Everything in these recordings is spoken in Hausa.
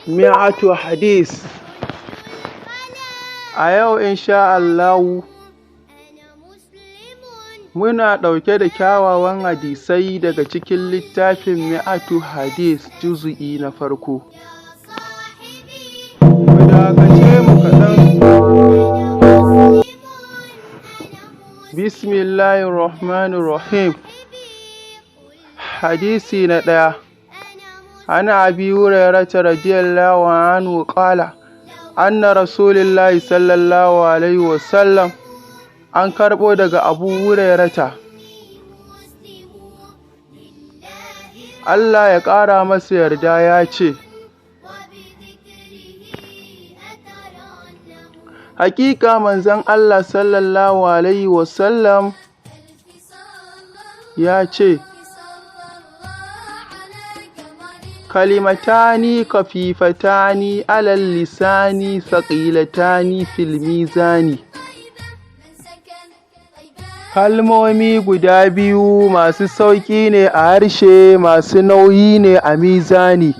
mi'atu hadis. A yau insha Allahu muna ɗauke da kyawawan hadisai daga cikin littafin mi'atu hadis juz'i na farko. Mu dakace mu kaɗan. Bismillahirrahmanirrahim. Hadisi na ɗaya. Ana Abi Hurairata radiyallahu anhu qala anna Rasulullahi sallallahu alaihi wasallam, an karɓo daga Abu Hurairata, Allah ya ƙara masa yarda, ya ce, Hakika manzon Allah sallallahu alaihi wasallam ya ce, Kalimatani kafifatani alal lisani saqilatani fil mizani. Kalmomi guda biyu masu sauƙi ne a harshe, masu nauyi ne a mizani.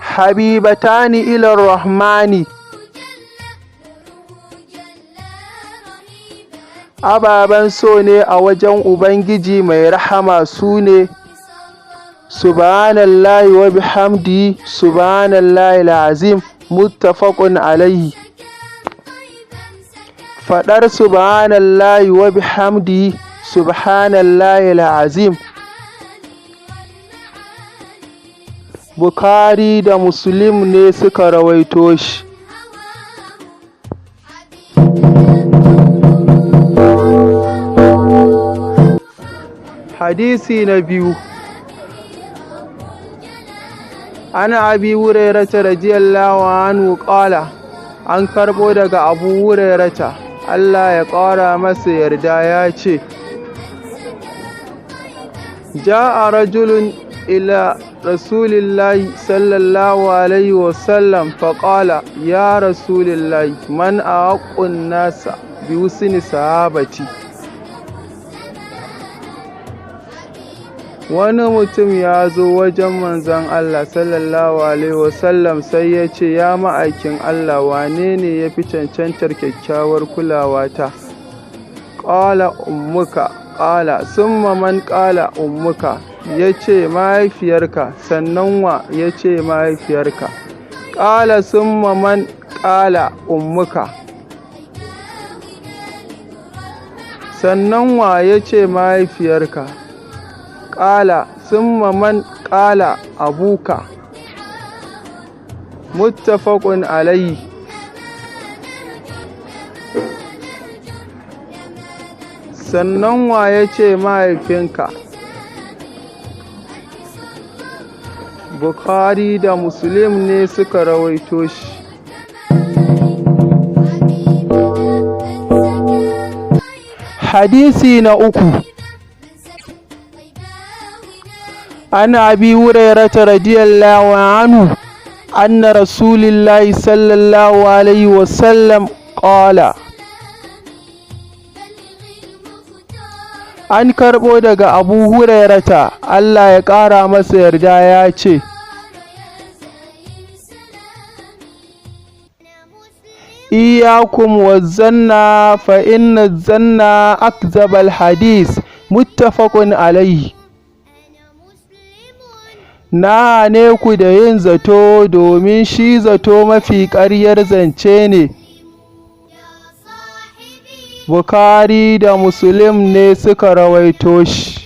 Habibatani ilar rahmani. Ababen so ne a wajen Ubangiji mai rahama, su ne subhanallahi wa bihamdi subhanallahi al'azim. Muttafaqun alaihi. Faɗar subhanallahi wa bihamdi subhanallahi al'azim, Bukhari da Muslim ne suka rawaito shi. Hadisi na biyu. Ana Abi Hurairata radiyallahu anhu qala, an karɓo daga Abu Hurairata, Allah ya ƙara masa yarda, ya ce, Ja'a rajulun ila Rasulillahi sallallahu alaihi wasallam faqala, ya Rasulillahi, man ahaqqun nasa bi husni sahabati. Wani mutum ya zo wajen manzon Allah sallallahu alaihi wasallam sai ya ce, ya ma'aikin Allah, wane ne ya fi cancantar kyakkyawar kulawata? Ƙala ummuka. Ƙala summa man? Ƙala ummuka. Ya ce mahaifiyarka. Sannan wa? Ya ce mahaifiyarka. Ƙala summa man? Ƙala ummuka. Sannan wa? Ya ce mahaifiyarka. Ƙala summa man? Ƙala abuka. Muttafaqun alaihi. Sannan wa? Ya ce mahaifinka. Bukhari da Muslim ne suka rawaito shi. Hadisi na uku. Ana Abi Hurairata radiyallahu anhu anna Rasulillahi sallallahu alaihi wasallam qala, an karɓo daga Abu Hurairata, Allah ya ƙara masa yarda, ya ce, Iyakum wazzanna fa inna zanna akzabal hadis. Muttafaqun alaihi. Na hane ku da yin zato, domin shi zato mafi ƙaryar zance ne. Bukhari da Muslim ne suka rawaito shi.